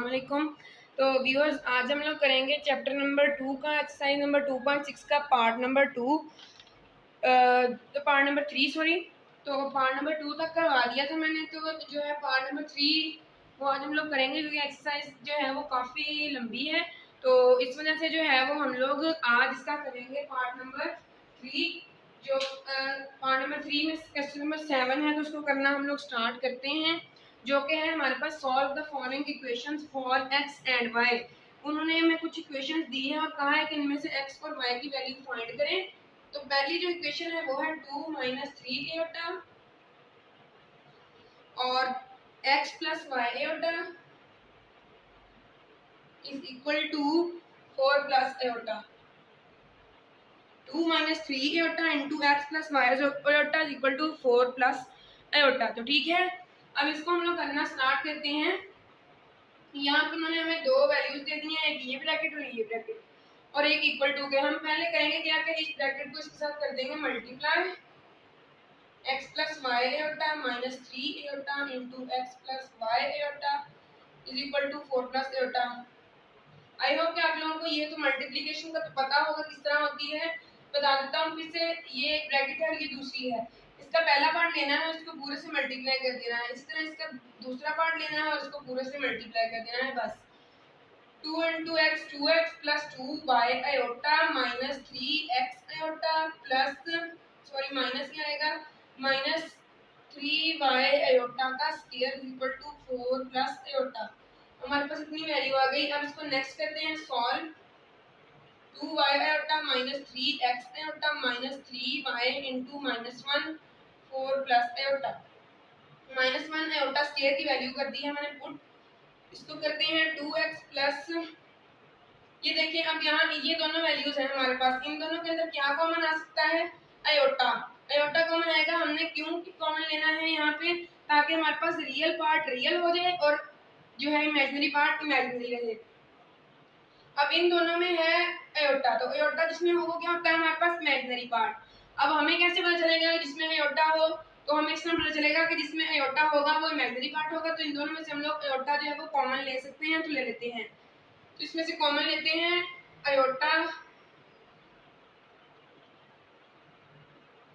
अस्सलाम वालेकुम। तो व्यूअर्स, आज हम लोग करेंगे चैप्टर नंबर 2 का एक्सरसाइज नंबर 2.6 का पार्ट नंबर 2 तो पार्ट नंबर 3 सॉरी। तो पार्ट नंबर 2 तक करवा दिया था मैंने, तो जो है पार्ट नंबर 3 वो आज हम लोग करेंगे क्योंकि एक्सरसाइज जो है वो काफ़ी लंबी है। तो इस वजह से जो है वो हम लोग आज इसका करेंगे पार्ट नंबर 3। जो पार्ट नंबर 3 में क्वेश्चन नंबर 7 है, तो उसको करना हम लोग स्टार्ट करते हैं, जो कि है हमारे पास solve the following equations for x and y. उन्होंने हमें कुछ इक्वेशंस दी है और कहा है कि इनमें से एक्स और वाई की वैल्यू फाइंड करें। तो पहली जो इक्वेशन है वो है 2 - 3 एटा और x + y Etah is equal to 4 + Etah. 2 - 3 Etah into x + y Etah is equal to 4 + एटा। तो ठीक है, अब इसको हम लोग करना स्टार्ट करते हैं। यहाँ पर उन्होंने हमें दो वैल्यूज दे दी हैं, एक ये ब्रैकेट और ये ब्रैकेट, और एक इक्वल टू के। हम पहले करेंगे क्या कि इस ब्रैकेट को इसके साथ कर देंगे multiply, x + y Etah - 3 Etah into x + y Etah is equal to 4 + Etah. I hope कि आप लोगों को ये तो मल्टीप्लिकेशन का तो पता होगा किस तरह होती है। बता देता हूँ फिर से, ये एक ब्रैकेट है और ये दूसरी है। इसका पहला पार्ट लेना है और इसको पूरे से मल्टीप्लाई कर देना है। इसी तरह इसका दूसरा पार्ट लेना है और इसको पूरे से मल्टीप्लाई कर देना है। बस 2 × x 2x + 2y iota - 3x iota plus sorry minus ही आएगा -3y आयोटा का स्क्वायर इक्वल टू 4 + आयोटा। हमारे पास इतनी वैल्यू आ गई। अब इसको नेक्स्ट करते हैं solve. 2y iota - 3x iota - 3y into -1 4 + iota. -1 iota square की वैल्यू कर दी है मैंने पुट। इसको करते हैं 2x प्लस, ये देखिए अब यहाँ ये दोनों वैल्यूज हैं हमारे पास। इन दोनों के अंदर क्या कॉमन आ सकता है? आयोटा। आयोटा कॉमन आएगा। हमने क्यों कॉमन लेना है यहाँ पे? ताकि हमारे पास रियल पार्ट रियल हो जाए और जो है इमेजिनरी पार्ट इमेजिनरी रहे। अब इन दोनों में है आयोटा, तो आयोटा जिसमें हो वो क्या होता है हमारे पास इमेजिनरी पार्ट। अब हमें कैसे पता चलेगा जिसमें आयोटा हो? तो हमें इसमें पता चलेगा कि जिसमें आयोटा होगा वो इमेजिनरी पार्ट होगा। तो इन दोनों में से हम लोग आयोटा जो है वो कॉमन ले सकते हैं, तो ले लेते हैं। तो इसमें से कॉमन लेते हैं आयोटा,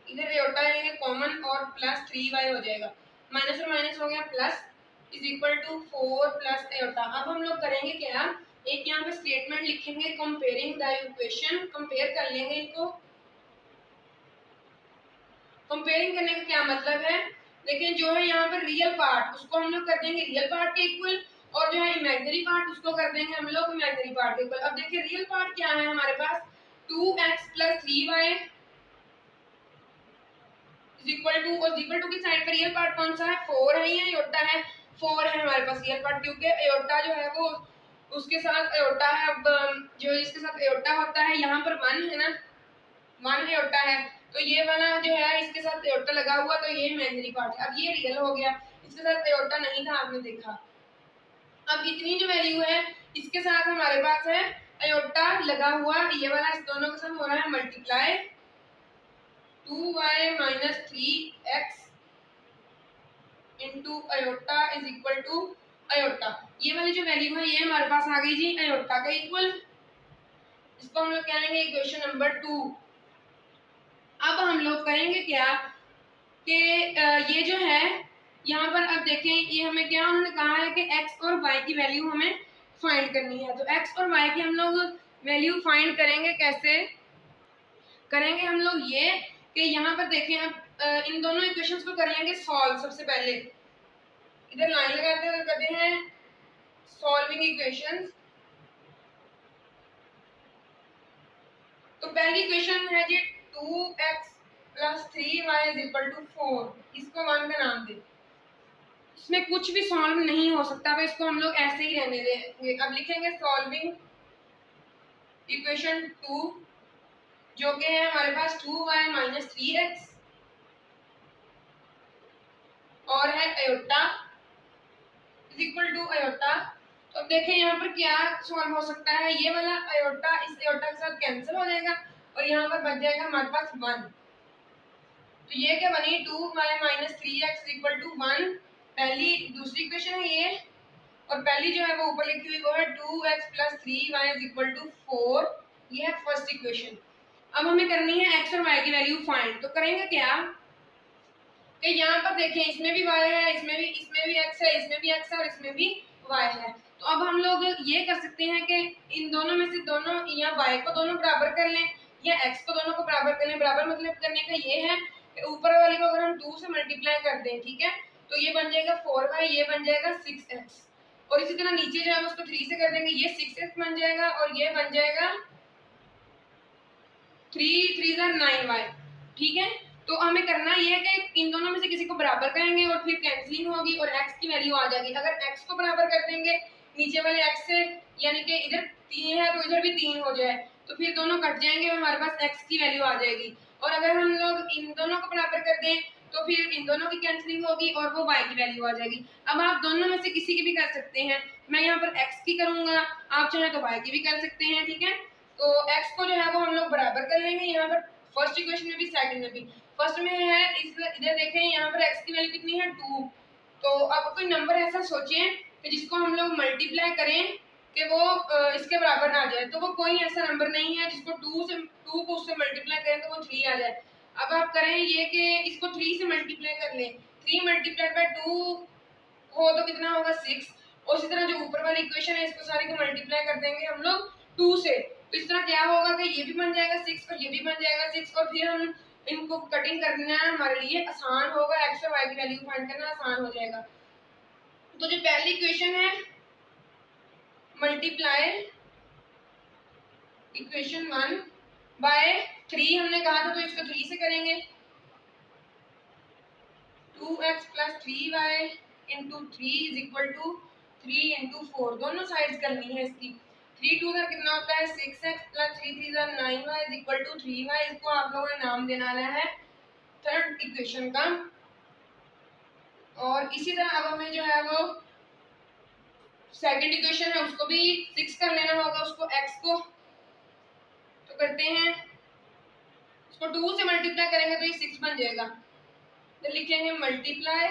इधर आयोटा लेंगे कॉमन और प्लस 3y हो जाएगा। माइनस और माइनस हो गया plus is equal to 4 + iota. अब हम लोग करेंगे क्या, एक यहाँ पे स्टेटमेंट लिखेंगे कंपेयरिंग द इक्वेशन, कंपेयर कर लेंगे इनको। कंपेयरिंग करने का क्या मतलब है? देखिए जो है यहाँ पर रियल पार्ट उसको हम लोग कर देंगे रियल पार्ट के इक्वल, और जो है इमेजिनरी पार्ट उसको कर देंगे हम लोग इमेजिनरी पार्ट के इक्वल। अब देखिए रियल पार्ट क्या है हमारे पास, 2x + 3y is equal to, और इक्वल टू की साइड पर रियल पार्ट कौन सा है? 4 है या आयोटा है? 4 है हमारे पास रियल पार्ट, क्योंकि आयोटा जो है वो उसके साथ आयोटा है। अब जो इसके साथ आयोटा होता है यहाँ पर 1 है ना, 1 आयोटा है, तो ये वाला जो है इसके साथ आयोटा लगा हुआ, तो ये इमेजिनरी पार्ट है। अब ये रियल हो गया, इसके साथ आयोटा नहीं था, आपने देखा। अब इतनी जो वैल्यू है इसके साथ हमारे पास है आयोटा लगा हुआ, ये वाला इस दोनों के साथ हो रहा है multiply 2y - 3x into iota is equal to iota. ये वाली जो वैल्यू है ये हमारे पास आ गई जी आयोटा का इक्वल। इसको हम लोग कहेंगे इक्वेशन नंबर 2। अब हम लोग करेंगे क्या कि ये जो है यहाँ पर अब देखें, ये हमें क्या उन्होंने कहा है कि x और y की वैल्यू हमें फाइंड करनी है। तो x और y की हम लोग वैल्यू फाइंड करेंगे। कैसे करेंगे हम लोग? ये कि यहाँ पर देखें, अब इन दोनों इक्वेशंस को कर लेंगे सॉल्व। सबसे पहले इधर लाइन लगाते हैं, करते हैं सॉल्विंग इक्वेशंस। तो पहली इक्वेशन है जी 2x + 3y = 4। इसको 1 का नाम दे। इसमें कुछ भी सॉल्व नहीं हो सकता, तो इसको हम लोग ऐसे ही रहने देंगे। अब लिखेंगे सॉल्विंग इक्वेशन 2, जो कि है हमारे पास 2y - 3x और है iota is equal to iota. तो अब देखें यहाँ पर क्या सॉल्व हो सकता है, ये वाला आयोटा इस आयोटा के साथ कैंसिल हो जाएगा और यहाँ पर बच जाएगा हमारे पास 1। तो ये क्या बनी 2y - 3x = 1। पहली दूसरी इक्वेशन है ये, और पहली जो है वो ऊपर लिखी हुई वो है 2x + 3y = 4। ये है फर्स्ट इक्वेशन। अब हमें करनी है x और y की वैल्यू फाइंड। तो करेंगे क्या कि यहाँ पर देखें, इसमें भी y है, इसमें भी x है, इसमें भी x है और इसमें भी y है। तो अब हम लोग ये कर सकते हैं कि इन दोनों में से दोनों या y को दोनों बराबर कर लें या x को दोनों को बराबर कर लें। बराबर मतलब करने का ये है कि ऊपर वाले को अगर हम 2 से मल्टीप्लाई कर दें, ठीक है, तो ये बन जाएगा 4y, ये बन जाएगा 6x। और इसी तरह नीचे जो है उसको 3 से कर देंगे, ये 6x बन जाएगा और ये बन जाएगा 3 3 9y। ठीक है, तो हमें करना ये है कि इन दोनों में से किसी को बराबर करेंगे और फिर कैंसिलिंग होगी और x की वैल्यू आ जाएगी। अगर x को बराबर कर देंगे नीचे वाले x से, यानी कि इधर 3 है तो इधर भी 3 हो जाए, तो फिर दोनों कट जाएंगे और हमारे पास x की वैल्यू आ जाएगी। और अगर हम लोग इन दोनों को बराबर कर दें तो फिर इन दोनों की कैंसिलिंग होगी और वो y की वैल्यू आ जाएगी। अब आप दोनों में से किसी की भी कर सकते हैं। मैं यहाँ पर x की करूंगा, आप चाहे तो y की भी कर सकते हैं। ठीक है, तो x को जो है वो हम लोग बराबर कर लेंगे यहाँ पर फर्स्ट इक्वेशन में भी सेकंड में भी। फर्स्ट में है इधर देखें, यहाँ पर x की वैल्यू कितनी है 2। तो अब कोई नंबर ऐसा सोचें कि जिसको हम लोग मल्टीप्लाई करें कि वो इसके बराबर ना आ जाए। तो वो कोई ऐसा नंबर नहीं है जिसको 2 को उससे मल्टीप्लाई करें तो वो 3 आ जाए। अब आप करें ये कि इसको 3 से मल्टीप्लाई कर लें, 3 × 2 हो तो कितना होगा 6। और इसी तरह जो ऊपर वाली इक्वेशन है इसको सारी को मल्टीप्लाई कर देंगे हम लोग 2 से। तो इस तरह क्या होगा कि ये भी बन जाएगा 6 और ये भी बन जाएगा 6 और फिर हम इनको कटिंग करना है, हमारे लिए आसान होगा, x और y की वैल्यू फाइंड करना आसान हो जाएगा। तो जो पहली इक्वेशन है मल्टीप्लाई इक्वेशन 1 बाय 3 हमने कहा था, तो इसको 3 से करेंगे। 2x + 3y × 3 = 3 × 4। दोनों साइड्स करनी है इसकी। 3 2 कितना होता है 6x + 3 3 9y = 3y। इसको आप लोगों ने नाम देना है थर्ड इक्वेशन का। और इसी तरह अब हमें जो है वो सेकंड इक्वेशन है उसको भी 6 कर लेना होगा, उसको x को तो करते हैं, इसको 2 से मल्टीप्लाई करेंगे तो ये 6 बन जाएगा। तो लिखेंगे मल्टीप्लाई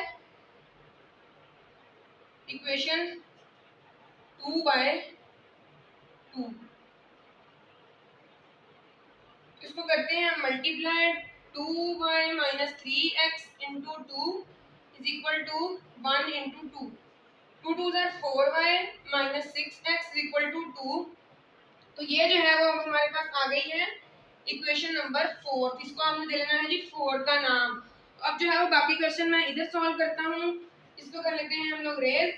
इक्वेशन 2/2। इसको करते हैं multiply 2y - 3x × 2 = 1 × 2। 2 2 4y - 6x = 2। तो ये जो है वो हमारे पास आ गई है इक्वेशन नंबर 4। इसको हमने दे लेना है जी 4 का नाम। तो अब जो है वो बाकी क्वेश्चन मैं इधर सॉल्व करता हूँ। इसको कर लेते हैं हम लोग रेज।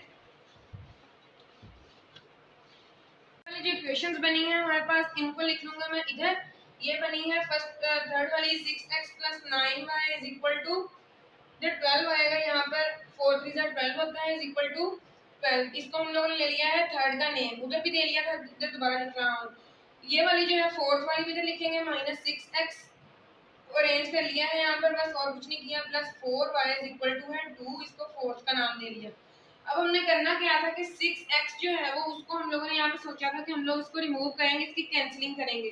जो इक्वेशंस बनी है हमारे पास इनको लिख लूंगा मैं इधर। ये बनी है फर्स्ट थर्ड वाली 6x + 9y = जो 12 आएगा यहाँ पर 4 3 12 होता है = 12। इसको हम लोगों ने ले लिया है थर्ड का नेम, उधर भी दे लिया था, इधर दोबारा लिख रहा हूँ। ये वाली जो है फोर्थ वाली भी इधर लिखेंगे -6x अरेंज कर लिया है यहाँ पर, बस और कुछ नहीं किया, +4y = 2। इसको फोर्थ का नाम दे लिया। अब हमने करना क्या था कि 6x जो है वो उसको हम लोगों ने यहाँ पे सोचा था कि हम लोग उसको रिमूव करेंगे, इसकी कैंसिलिंग करेंगे।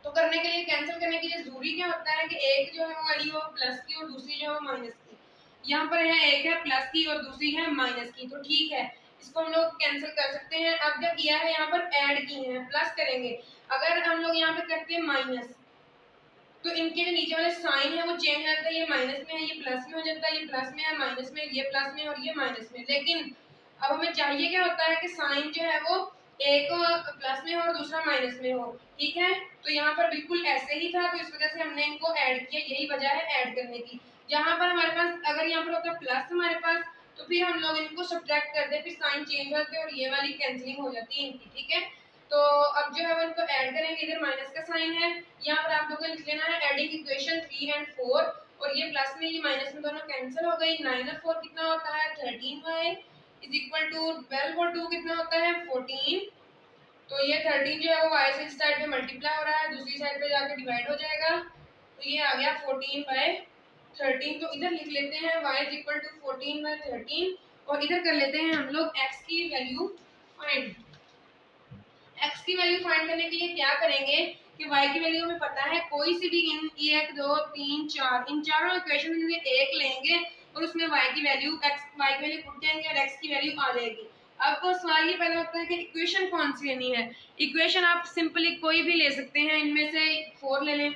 तो करने के लिए कैंसिल करने के लिए जरूरी क्या होता है कि एक जो है वो वैल्यू हो प्लस की और दूसरी जो है वो माइनस की। यहाँ पर है एक है प्लस की और दूसरी है माइनस की, तो ठीक है इसको हम लोग कैंसिल कर सकते हैं। अब क्या किया है यहाँ पर ऐड की है, प्लस करेंगे। अगर हम लोग यहाँ पे करते हैं माइनस तो इनके जो नीचे वाले साइन है वो चेंज हो जाता है, ये माइनस में है ये प्लस में हो जाता है, ये प्लस में है माइनस में, ये प्लस में और ये माइनस में। लेकिन अब हमें चाहिए क्या होता है कि साइन जो है वो एक प्लस में हो और दूसरा माइनस में हो। ठीक है, तो यहाँ पर बिल्कुल ऐसे ही था, तो इस वजह से हमने इनको ऐड किया, यही वजह है ऐड करने की। जहाँ पर हमारे पास अगर यहाँ पर होता है प्लस हमारे पास, तो फिर हम लोग इनको सब्ट्रैक्ट कर दे, फिर साइन चेंज होते हैं और ये वाली कैंसिलिंग हो जाती है इनकी। ठीक है, तो अब जो है वो इनको ऐड करेंगे, इधर माइनस का साइन है, यहाँ पर आप लोगों को लिख लेना है एडिंग इक्वेशन 3 और 4, और ये प्लस में ये माइनस में दोनों कैंसिल हो गई। 9 और 4 कितना होता है 13y = 12 और 2 कितना होता है 14। तो ये 13 जो है वो y से इस साइड पे मल्टीप्लाई हो रहा है, दूसरी साइड पे जाके डिवाइड हो जाएगा, तो ये आ गया 14/13। तो इधर लिख लेते हैं y = 14/13 और इधर कर लेते हैं हम लोग x की वैल्यू फाइंड। x की वैल्यू फाइंड करने के लिए क्या करेंगे कि y की वैल्यू हमें पता है, कोई सी भी इन 1 2 3 4 इन चारों इक्वेशन में से एक लेंगे और उसमें y की वैल्यू पुट करेंगे और x की वैल्यू आ जाएगी। अब सवाल ये पैदा होता है कि इक्वेशन कौन सी लेनी है। इक्वेशन आप सिंपली कोई भी ले सकते हैं, इनमें से 4 ले लें,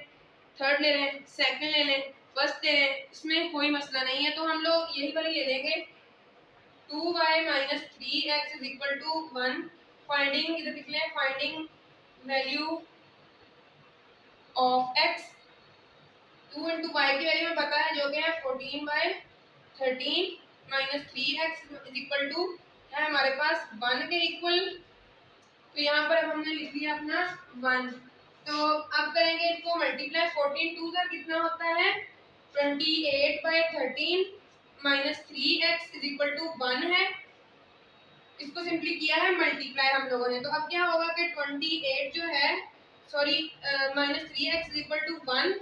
थर्ड ले लें, सेकंड ले लें, फर्स्ट ले लें, इसमें कोई मसला नहीं है। तो हम लोग यही वाली ले लेंगे 2y minus 3x is equal to 1। Finding इधर लिख लें, finding value of x। 2 into Y की वैल्यू हमें पता है जो कि है 14/13 minus 3x is equal to है हमारे पास 1 के इक्वल। तो यहाँ पर अब हमने लिख लिया अपना 1। तो अब करेंगे इसको मल्टीप्लाई। 14 टू का कितना होता है 28/13 minus 3x is equal to 1 है। इसको सिंपली किया है मल्टीप्लाई हम लोगों ने। तो अब क्या होगा कि 28 जो है sorry minus 3x is equal to 1,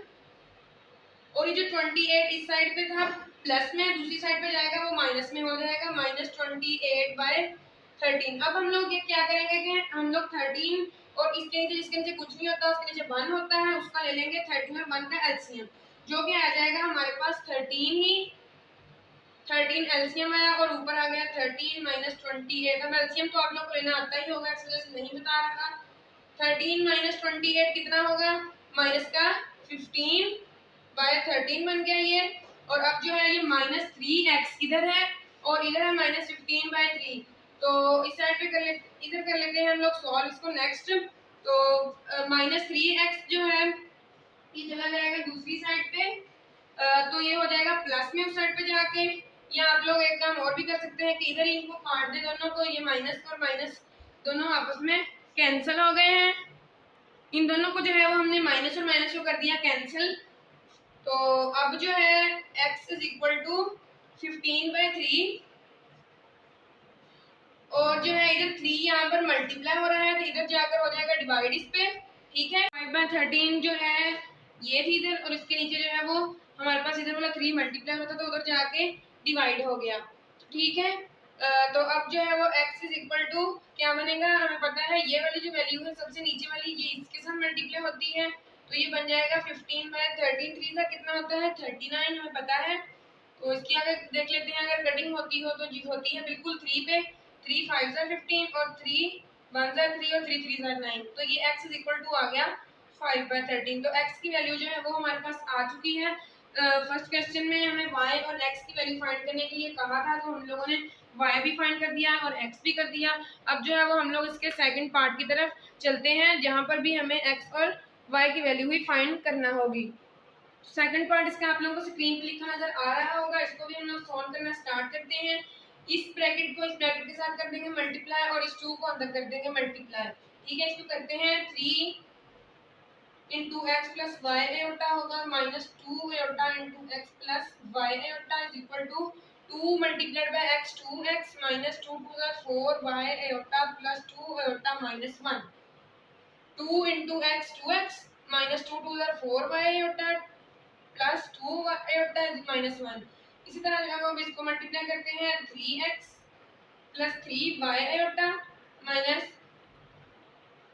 और ये जो 28 इस साइड पे था प्लस में, दूसरी साइड पे जाएगा वो माइनस में हो जाएगा, माइनस 28/13। अब हम लोग ये क्या करेंगे कि हम लोग 13 और इसके नीचे जिसके नीचे कुछ नहीं होता उसके नीचे 1 होता है, उसका ले लेंगे 13 और 1 का एलसीएम, जो कि आ जाएगा हमारे पास 13 एलसीएम आया और ऊपर आ गया 13 माइनस 28। अब एलसीएम तो आप लोग को लेना आता ही होगा, इस वजह से नहीं बता रहा। 13 माइनस 28 कितना होगा, माइनस का 15/13 बन गया ये। और अब जो है ये माइनस 3x इधर है और इधर है माइनस 15/3। तो इस साइड पे कर ले, इधर कर लेते हैं हम लोग सॉल्व इसको नेक्स्ट। तो माइनस 3x जो है ये चला जाएगा दूसरी साइड पे, तो ये हो जाएगा प्लस में उस साइड पे जाके। या आप लोग एक काम और भी कर सकते हैं कि इधर इनको काट दे दोनों को, ये माइनस और माइनस दोनों आपस में कैंसिल हो गए हैं। इन दोनों को जो है वो हमने माइनस और माइनस को कर दिया कैंसिल। तो अब जो है x इज इक्वल टू 15/3 और जो है इधर 3 यहाँ पर मल्टीप्लाई हो रहा है तो इधर जाकर हो जाएगा डिवाइड इस पे, ठीक है। 5/13 जो है ये थी इधर और इसके नीचे जो है वो हमारे पास इधर वाला 3 मल्टीप्लाई होता तो उधर जाके डिवाइड हो गया, ठीक है। तो अब जो है वो x इज इक्वल टू क्या बनेगा, हमें पता है ये वाली जो वैल्यू है सबसे नीचे वाली ये इसके साथ मल्टीप्लाई होती है, तो ये बन जाएगा 15/13। 3 का कितना होता है 39 हमें पता है। तो इसकी अगर देख लेते हैं अगर कटिंग होती हो तो जी होती है बिल्कुल 3 पे। 3 5 15 और 3 1 3 और 3 3 9। तो ये x इज इक्वल टू आ गया 5/13। तो x की वैल्यू जो है वो हमारे पास आ चुकी है। फर्स्ट क्वेश्चन में हमें y और x की वैल्यू फाइंड करने के लिए कहा था, तो हम लोगों ने y भी फाइंड कर दिया और x भी कर दिया। अब जो है वो हम लोग इसके सेकंड पार्ट की तरफ चलते हैं जहाँ पर भी हमें x और y की वैल्यू ही फाइंड करना होगी। सेकंड पार्ट इसका आप लोगों को स्क्रीन पे लिखा नजर आ रहा होगा, इसको भी हम लोग सॉल्व करना स्टार्ट करते हैं। इस ब्रैकेट को इस ब्रैकेट के साथ कर देंगे मल्टीप्लाई और इस 2 को अंदर कर देंगे मल्टीप्लाई, ठीक है। इसको करते हैं 3 इंटू एक्स प्लस वाई एटा होगा minus 2 eta into X plus Y eta is equal to 2 multiplied by X 2x minus 2 to the 4 Y eta plus 2 eta minus 1। 2 into X 2x minus 2 to the 4 Y eta plus 2 eta is minus 1। इसी तरह जो है हम इसको multiply करते हैं 3x plus 3 Y एटा minus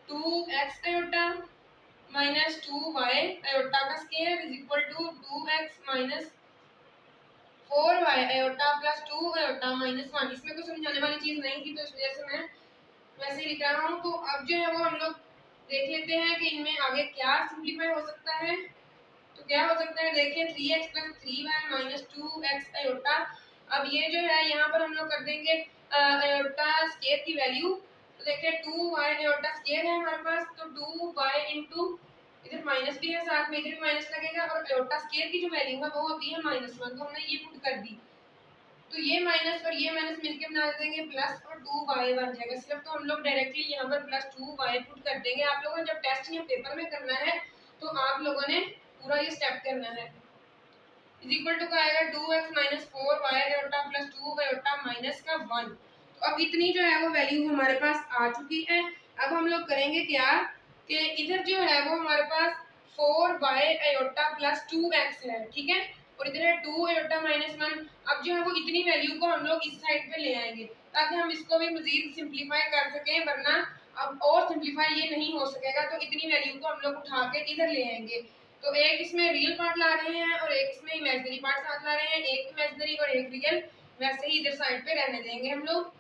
2x एटा minus 2 Y eta का square is equal to 2x minus 4 Y eta plus 2 eta minus 1। इसमें कोई समझाने वाली चीज नहीं थी तो इस वजह से मैं वैसे ही लिख रहा हूँ। तो अब जो है वो हम लोग देख लेते हैं कि इनमें आगे क्या सिंप्लीफाई हो सकता है। तो क्या हो सकता है देखिए 3x plus 3y minus 2x एटा। अब ये जो है यहाँ पर हम लोग कर देंगे एटा स्क्वायर की वैल्यू। तो देखिए 2y एटा स्क्वायर है हमारे पास, तो 2y इंटू इधर माइनस भी है साथ में, इधर भी माइनस लगेगा और एटा स्क्वायर की जो वैल्यू है वो होती है -1, तो हमने ये पुट कर दी। तो ये माइनस और ये माइनस मिलके बना देंगे प्लस और 2y बन जाएगा सिर्फ। तो हम लोग डायरेक्टली यहाँ पर प्लस 2y पुट कर देंगे। आप लोगों ने जब टेस्ट या पेपर में करना है तो आप लोगों ने पूरा ये स्टेप करना है। इज इक्वल टू का आएगा 2x माइनस 4y एटा प्लस 2 एटा माइनस का 1। तो अब इतनी जो है वो वैल्यू हमारे पास आ चुकी है। अब हम लोग करेंगे क्या कि इधर जो है वो हमारे पास 4y एटा प्लस 2x है, ठीक है, और इधर है 2 एटा माइनस 1। अब जो है वो इतनी वैल्यू को हम लोग इस साइड पे ले आएंगे ताकि हम इसको भी मजीद सिंप्लीफाई कर सकें, वरना अब और सिंप्लीफाई ये नहीं हो सकेगा। तो इतनी वैल्यू को हम लोग उठा के इधर ले आएंगे। तो एक इसमें रियल पार्ट ला रहे हैं और एक इसमें इमेजिनरी पार्ट साथ ला रहे हैं, एक इमेजिनरी और एक रियल, वैसे ही इधर साइड पे रहने देंगे हम लोग।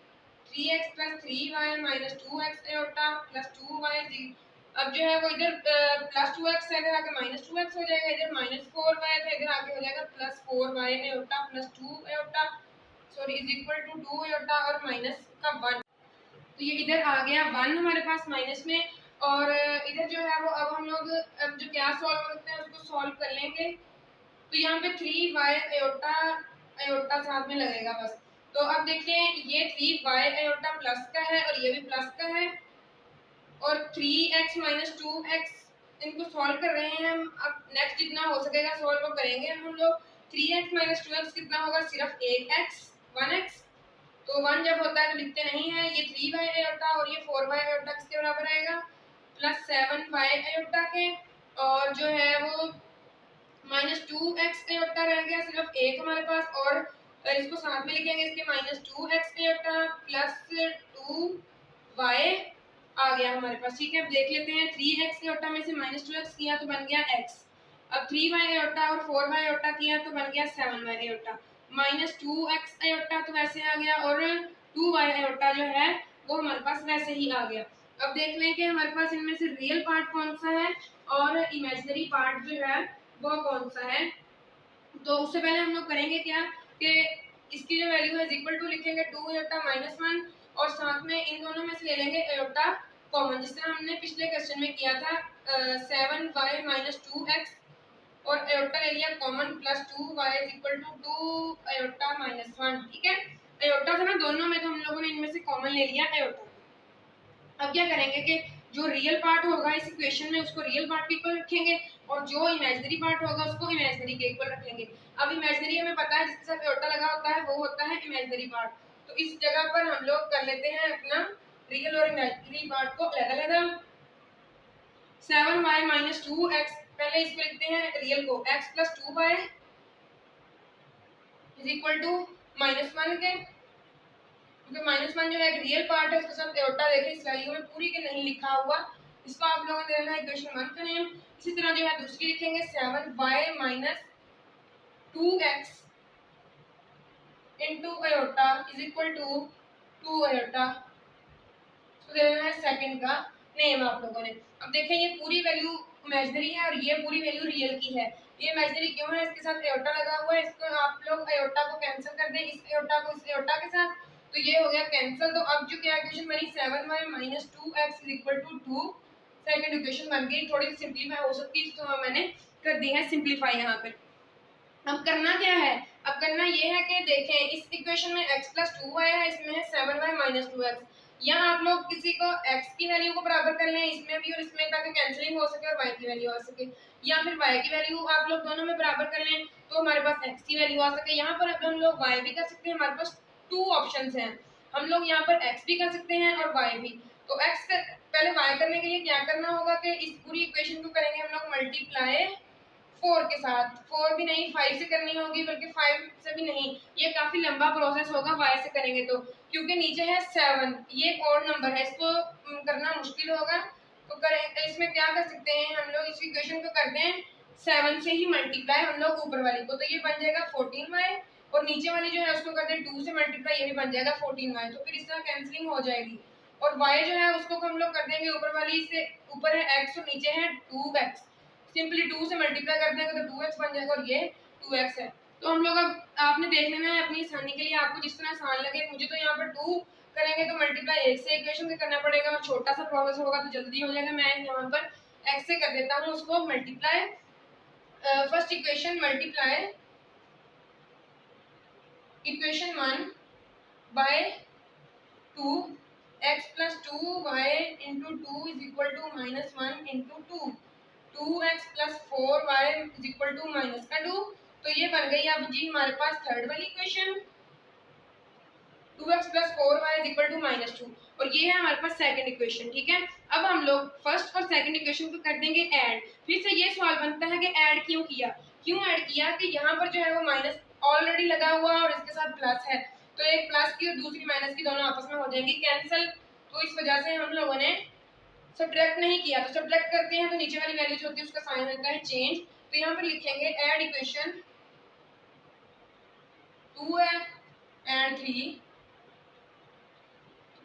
3x plus 3y minus 2x एटा प्लस 2y। अब जो है वो इधर प्लस 2x है, इधर आके माइनस 2x हो जाएगा, इधर माइनस 4y है, इधर आके हो जाएगा plus 4y Etah plus 2 Etah sorry is equal to 2 एटा और माइनस का 1। तो ये इधर आ गया 1 हमारे पास माइनस में, और इधर जो है वो अब हम लोग अब जो क्या सॉल्व करते हैं उसको सॉल्व कर लेंगे। तो यहाँ पे 3y एटा साथ में लगेगा बस। तो अब देखते हैं ये 3y एटा प्लस का है और ये भी प्लस का है, और 3x माइनस 2x इनको सॉल्व कर रहे हैं हम। अब नेक्स्ट जितना हो सकेगा सॉल्व करेंगे हम लोग। 3x माइनस 2x कितना होगा, सिर्फ 1x 1x, तो 1 जब होता है तो लिखते नहीं है। ये 3y एटा और ये 4y एटा किसके बराबर आएगा, प्लस 7y एटा के, और जो है वो माइनस 2x एटा रह गया सिर्फ एक हमारे पास, और इसको साथ में लिखेंगे इसके माइनस 2x एटा प्लस 2y आ गया हमारे पास। ठीक है, अब देख लेते हैं 3x एटा में से माइनस 2x किया तो बन गया x, अब 3y एटा और 4y एटा किया तो बन गया 7y एटा, माइनस 2x एटा तो वैसे आ गया, और 2y एटा जो है वो हमारे पास वैसे ही आ गया। अब देख लें कि हमारे पास इनमें से रियल पार्ट कौन सा है और इमेजिनरी पार्ट जो है वो कौन सा है। तो उससे पहले हम लोग करेंगे क्या कि इसकी जो वैल्यू है इक्वल टू लिखेंगे 2 एटा माइनस 1, और साथ में इन दोनों में से ले लेंगे एटा कॉमन, जिस तरह हमने पिछले क्वेश्चन में किया था 7y माइनस 2x, और एटा ले लिया common plus 2y equal to 2 eta minus 1। ठीक है, एटा था ना दोनों में, तो हम लोगों ने इनमें से कॉमन ले लिया एटा। अब क्या करेंगे कि जो रियल पार्ट होगा इस इक्वेशन में उसको रियल पार्ट के इक्वल रखेंगे, और जो इमेजिनरी पार्ट होगा उसको इमेजिनरी के इक्वल रखेंगे। अब इमेजिनरी हमें पता है जिसके साथ एटा लगा होता है वो होता है इमेजिनरी पार्ट, तो इस जगह पर हम लोग कर लेते हैं अपना रियल और इमेजिनरी पार्ट को अलग अलग। 7y माइनस 2x, पहले इसको लिखते हैं रियल को, x plus 2y is equal to minus 1 के, क्योंकि माइनस 1 जो है एक रियल पार्ट है, उसके साथ एटा देखें इस वैल्यू में पूरी के नहीं लिखा हुआ, इसको आप लोगों ने देना है इक्वेशन 1 का नेम। इसी तरह जो है दूसरी लिखेंगे 7y minus 2x into Etah is equal to 2 एटा, तो देना है सेकंड का नेम आप लोगों ने। अब देखें ये पूरी वैल्यू इमेजिनरी है और ये पूरी वैल्यू रियल की है। ये इमेजिनरी क्यों है, इसके साथ एटा लगा हुआ है, इसको आप लोग एटा को कैंसिल कर दें, इस एटा को इस एटा के साथ, तो ये हो गया कैंसिल। तो अब जो क्या इक्वेशन बनी 7y minus 2x is equal to 2, second equation बन गई। थोड़ी सी सिंपलीफाई हो सकती है तो मैंने कर दी है सिंपलीफाई यहाँ पे। अब करना क्या है, अब करना ये है कि देखें इस इक्वेशन में x प्लस 2y है, इसमें है 7y माइनस 2x, या आप लोग किसी को x की वैल्यू को बराबर कर लें इसमें भी और इसमें, ताकि कैंसिलिंग हो सके और y की वैल्यू आ सके, या फिर y की वैल्यू आप लोग दोनों में बराबर कर लें तो हमारे पास x की वैल्यू आ सके। यहाँ पर अब हम लोग y भी कर सकते हैं, हमारे पास 2 ऑप्शंस हैं, हम लोग यहाँ पर x भी कर सकते हैं और y भी। तो x पहले y करने के लिए क्या करना होगा कि इस पूरी इक्वेशन को करेंगे हम लोग मल्टीप्लाई 4 के साथ, 4 भी नहीं 5 से करनी होगी, बल्कि 5 से भी नहीं, ये काफी लंबा प्रोसेस होगा y से करेंगे तो, क्योंकि नीचे है 7, ये एक और नंबर है, इसको करना मुश्किल होगा। तो करें इसमें क्या कर सकते हैं हम लोग, इस इक्वेशन को करते हैं 7 से ही मल्टीप्लाई हम लोग ऊपर वाली को, तो ये बन जाएगा 14y, और नीचे वाली जो है उसको करते हैं 2 से मल्टीप्लाई, ये भी बन जाएगा 14y। तो फिर इस तरह कैंसिलिंग हो जाएगी, और y जो है उसको हम लोग कर देंगे ऊपर वाली से, ऊपर है x और नीचे है 2x, सिंपली 2 से मल्टीप्लाई कर देंगे तो 2x बन जाएगा, और ये 2x है। तो हम लोग अब आपने देख लेना है अपनी आसानी के लिए, आपको जिस तरह आसान लगे। मुझे तो यहाँ पर 2 करेंगे तो मल्टीप्लाई 1 से इक्वेशन से करना पड़ेगा, और छोटा सा प्रोसेस होगा तो जल्दी हो जाएगा। मैं यहाँ पर x से कर देता हूँ उसको multiply, first equation multiply equation 1 by 2, x plus 2y into 2 is equal to minus 1 into 2, 2x plus 4y is equal to minus का 2। तो ये बन गई अब जी हमारे पास थर्ड वाली equation, 2x plus 4y is equal to minus 2, और ये है हमारे पास सेकंड इक्वेशन। ठीक है, अब हम लोग फर्स्ट और सेकंड इक्वेशन को कर देंगे ऐड। फिर से ये सवाल बनता है कि ऐड क्यों किया, कि यहाँ पर जो है वो माइनस ऑलरेडी लगा हुआ और इसके साथ प्लस है, तो एक प्लस की और दूसरी माइनस की दोनों आपस में हो जाएंगी कैंसिल, तो इस वजह से हम लोगों ने सब्ट्रैक्ट नहीं किया। तो सब्ट्रैक्ट करते हैं तो नीचे वाली वैल्यू जो होती है उसका साइन होता है चेंज, तो यहाँ पर लिखेंगे ऐड इक्वेशन 2 है एंड 3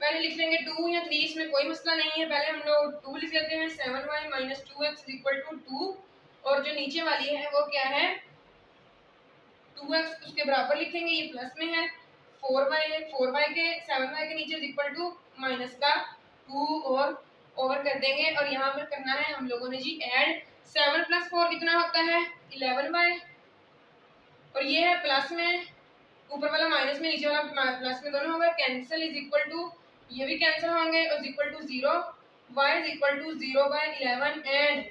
पहले लिख लेंगे 2 या 3, इसमें कोई मसला नहीं है। पहले हम लोग 2 लिख लेते हैं, 7y minus 2x equal to 2, और जो नीचे वाली है वो क्या है 2x, उसके बराबर लिखेंगे, ये प्लस में है, 4y है, 4y के 7y के नीचे इक्वल टू माइनस का 2 और ओवर कर देंगे, और यहाँ पर करना है हम लोगों ने जी ऐड। 7 प्लस 4 कितना होता है 11y, और ये है प्लस में, ऊपर वाला माइनस में, नीचे वाला प्लस में, दोनों होगा कैंसिल, इज इक्वल टू, ये भी कैंसिल होंगे, और equal to 0, y is equal to 0 by 11 and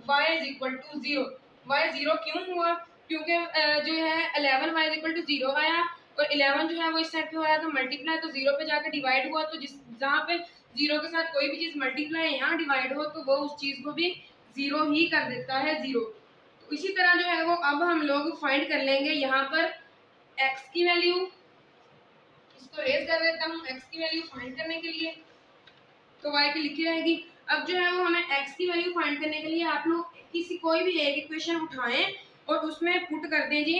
y is equal to 0। y 0 क्यों हुआ, क्योंकि जो है 11 y इज इक्वल टू 0 आया, और 11 जो है वो इस साइड पे हो रहा था मल्टीप्लाई, तो 0 पे जाकर डिवाइड हुआ, तो जिस जहाँ पे 0 के साथ कोई भी चीज़ मल्टीप्लाई यहाँ डिवाइड हो तो वो उस चीज़ को भी 0 ही कर देता है, 0। तो इसी तरह जो है वो अब हम लोग फाइंड कर लेंगे यहाँ पर x की वैल्यू, इसको रेज कर देता हूँ x की वैल्यू फाइंड करने के लिए, तो y की लिखी रहेगी। अब जो है वो हमें x की वैल्यू फाइंड करने के लिए आप लोग किसी कोई भी एक इक्वेशन उठाएं और उसमें पुट कर दें जी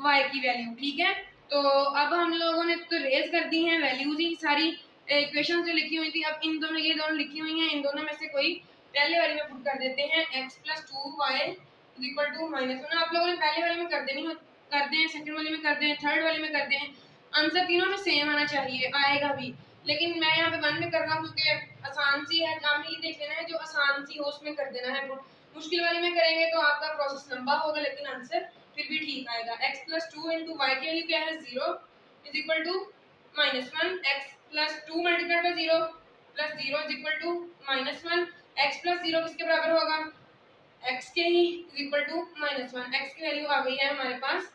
y की वैल्यू, ठीक है। तो अब हम लोगों ने तो रेज कर दी हैं वैल्यूज ही सारी इक्वेशन जो लिखी हुई थी, अब इन दोनों, ये दोनों लिखी हुई हैं, इन दोनों में से कोई पहले वाली में पुट कर देते हैं, x plus 2y is equal to -1। आप लोगों ने पहले वाले में कर देनी, कर दें, सेकंड वाले में कर दें, थर्ड वाले में कर दें, आंसर तीनों में सेम आना चाहिए, आएगा भी, लेकिन मैं यहाँ पे 1 में कर रहा हूँ क्योंकि आसान सी है, काम ये देख लेना है जो आसान सी हो उसमें कर देना है। मुश्किल वाली में करेंगे तो आपका प्रोसेस लंबा होगा, लेकिन आंसर फिर भी ठीक आएगा। x प्लस 2 इंटू वाई की वैल्यू क्या है 0 is equal to -1, x plus 2 multiplied by 0 plus 0 is equal to -1, x plus 0 किसके बराबर होगा x के ही इज इक्वल टू -1, x की वैल्यू आ गई है हमारे पास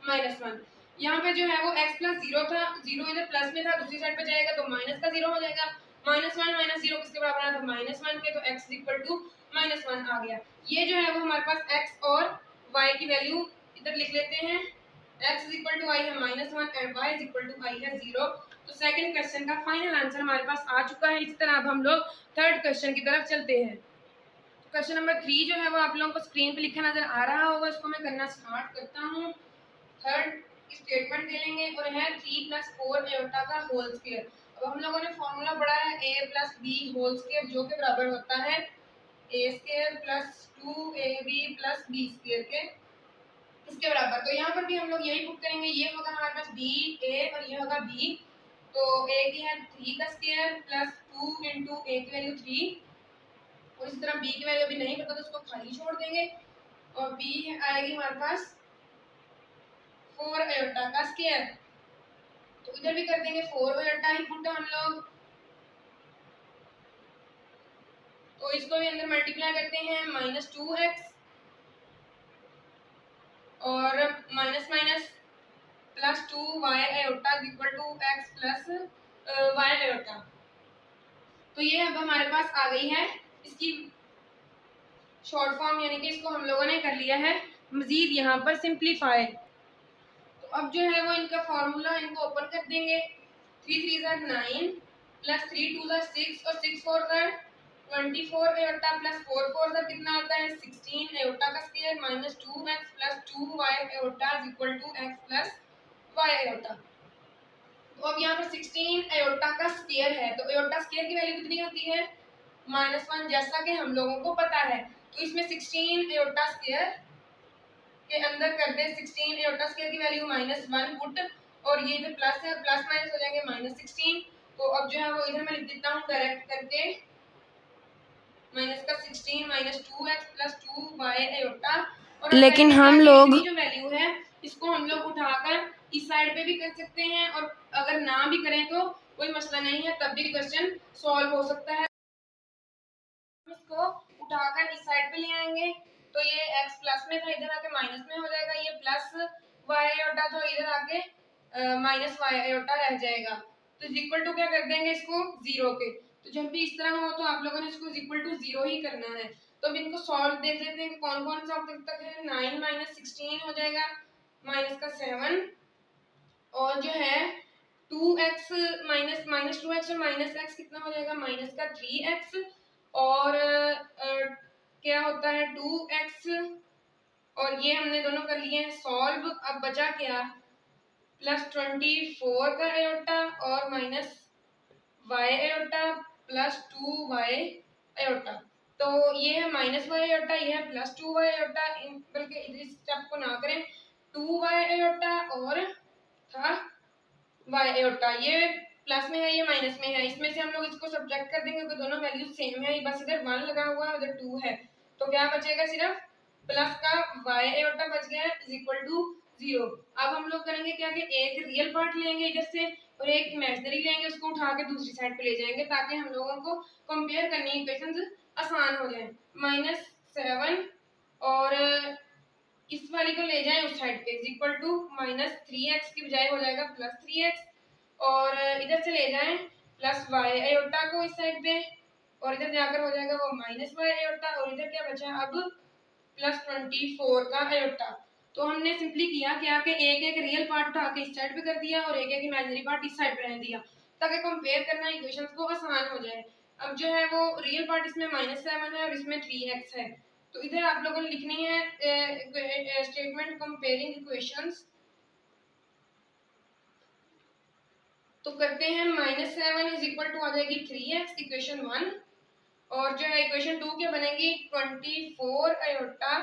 -1। यहाँ पे जो है वो x प्लस 0 था, 0 इधर प्लस में था, दूसरी साइड पे जाएगा तो माइनस का 0 हो जाएगा, -1 माइनस 0 किसके बराबर आया था -1 के, तो x इक्वल टू -1 आ गया। ये जो है वो हमारे पास x और y की वैल्यू इधर लिख लेते हैं, x is equal to y है -1 and y is equal to y है 0। तो सेकंड क्वेश्चन का फाइनल आंसर हमारे पास आ चुका है। इसी तरह अब हम लोग थर्ड क्वेश्चन की तरफ चलते हैं। क्वेश्चन नंबर 3 जो है वो आप लोगों को स्क्रीन पे लिखा नजर आ रहा होगा, इसको मैं करना स्टार्ट करता हूँ। थर्ड स्टेटमेंट दे लेंगे और है 3 प्लस 4 एटा का होल स्क्वायर। अब हम लोगों ने फॉर्मूला पढ़ा है a plus B whole square, जो के बराबर होता है a square plus 2ab plus b square के, इसके बराबर। तो यहाँ पर भी हम लोग यही पुट करेंगे, ये होगा हमारे पास b a और ये होगा b, तो a की है 3 का स्क्वायर प्लस 2 इंटू a की वैल्यू 3, और इस तरह b की वैल्यू अभी नहीं पता तो उसको खाली छोड़ देंगे, और b आएगी हमारे पास 4 एटा का स्क्वायर, तो इधर भी कर देंगे 4 एटा ही पुट हम लोग, तो इसको भी अंदर मल्टीप्लाई करते हैं -2x और minus minus plus 2y eta equal to x plus y eta. तो ये अब हमारे पास आ गई है इसकी शॉर्ट फॉर्म, यानी कि इसको हम लोगों ने कर लिया है मजीद यहाँ पर सिंप्लीफाई। तो अब जो है वो इनका फॉर्मूला, इनको ओपन कर देंगे, 3 3 ज़ा 9 प्लस 3 2 ज़ा 6 और 6 4 ज़ा 24 एटा प्लस 4 4 ज़ा कितना आता है 16 एटा का square minus 2x plus 2y eta is equal to x plus y eta. तो अब यहाँ पर 16 एटा का स्क्वायर है, तो एटा स्क्वायर की वैल्यू कितनी होती है -1, जैसा कि हम लोगों को पता है। तो इसमें 16 एटा स्क्वायर के अंदर कर दे 16 एटा स्क्वायर की वैल्यू -1 पुट, और ये इधर प्लस है, प्लस माइनस हो जाएंगे -16। तो अब जो है वो इधर मैं लिख देता हूँ डायरेक्ट करके, माइनस का 16 माइनस 2x प्लस 2y एटा, और लेकिन हम लोग जो वैल्यू है इसको हम लोग उठाकर इस साइड पे भी कर सकते हैं, और अगर ना भी करें तो कोई मसला नहीं है, तब भी क्वेश्चन सॉल्व हो सकता है। इसको उठाकर इस साइड पे ले आएंगे, तो ये x प्लस में था, इधर आके माइनस में हो जाएगा, ये प्लस y एटा तो इधर आके माइनस y एटा रह जाएगा, तो इक्वल टू क्या कर देंगे इसको 0 के। तो जब भी इस तरह हो तो आप लोगों ने इसको इक्वल टू 0 ही करना है। तो अब इनको सॉल्व देख लेते हैं कि कौन कौन सा अब तक है, 9 माइनस 16 हो जाएगा माइनस का 7, और जो है 2x माइनस माइनस 2x और माइनस x कितना हो जाएगा माइनस का 3x, और क्या होता है 2x, और ये हमने दोनों कर लिए हैं सॉल्व। अब बचा क्या प्लस 24 का एटा और minus Y iota plus 2y iota. तो ये है माइनस वाई एयोटा, ये है प्लस 2y एयोटा। बल्कि इस स्टेप को ना करें, 2y एयोटा और था y एयोटा, ये प्लस में है ये माइनस में है, इसमें से हम लोग इसको सब्ट्रैक्ट कर देंगे क्योंकि दोनों वैल्यूज सेम है, बस इधर 1 लगा हुआ है उधर 2 है, तो क्या बचेगा सिर्फ प्लस का y एयोटा बच गया इज इक्वल टू 0। अब हम लोग करेंगे क्या कि एक रियल पार्ट लेंगे इधर से और एक इमेजिनरी लेंगे, उसको उठा के दूसरी साइड पे ले जाएंगे ताकि हम लोगों को कंपेयर करने की इक्वेशंस आसान हो जाए। -7 और इस वाली को ले जाएं उस साइड पे इज इक्वल टू -3x की बजाय हो जाएगा +3x, और इधर से ले जाएं प्लस वाई एयोटा को इस साइड पे और इधर जाकर हो जाएगा वो माइनस वाई एयोटा, और इधर क्या बचा अब +24 का एयोटा। तो हमने सिंपली किया क्या कि एक एक रियल पार्ट उठा के इस साइड पे कर दिया और एक एक इमेजिनरी पार्ट इस साइड पे रहने दिया ताकि कंपेयर करना इक्वेशंस को आसान हो जाए। अब जो है वो रियल पार्ट इसमें -7 है और इसमें 3x है, तो इधर आप लोगों ने लिखनी है स्टेटमेंट कंपेयरिंग इक्वेशंस। तो करते हैं -7 इज इक्वल टू आ जाएगी 3x इक्वेशन 1, और जो है इक्वेशन 2 क्या बनेगी 24 iota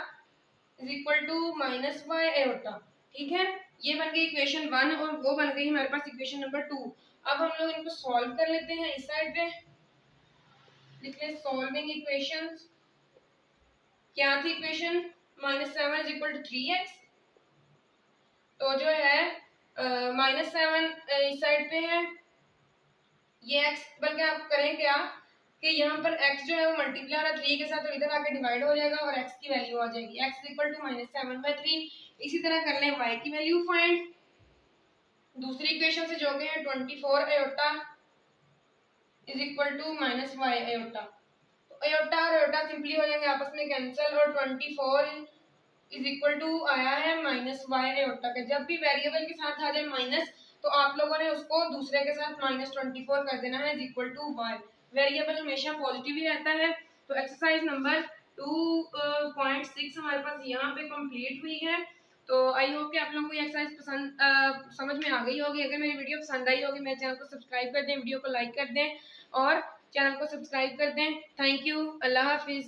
is equal to -y iota. ठीक है, ये बन गई इक्वेशन 1 और वो बन गई हमारे पास इक्वेशन नंबर 2। अब हम लोग इनको सॉल्व कर लेते हैं, इस साइड पे लिख ले सॉल्विंग इक्वेशंस। क्या थी equation -7 is equal to 3x, तो जो है -7 इस साइड पे है ये x, बल्कि आप करें क्या कि यहाँ पर x जो है वो मल्टीप्लाई हो रहा है 3 के साथ और इधर आके डिवाइड हो जाएगा और x की वैल्यू आ जाएगी x इक्वल टू -7/3। इसी तरह कर लें y की वैल्यू फाइंड, दूसरी इक्वेशन से जो कि है 24 iota is equal to -y iota. तो एयोटा और एयोटा सिंपली हो जाएंगे आपस में कैंसिल और 24 इज इक्वल टू आया है -y एयोटा का। जब भी वेरिएबल के साथ आ जाए माइनस तो आप लोगों ने उसको दूसरे के साथ -24 कर देना है is equal to y। Variable हमेशा पॉजिटिव ही रहता है। तो एक्सरसाइज नंबर 2.6 हमारे पास यहाँ पे कंप्लीट हुई है। तो आई होप कि आप लोगों को ये एक्सरसाइज पसंद समझ में आ गई होगी। अगर मेरी वीडियो पसंद आई होगी मेरे चैनल को सब्सक्राइब कर दें, वीडियो को लाइक कर दें और चैनल को सब्सक्राइब कर दें। थैंक यू, अल्लाह हाफिज़।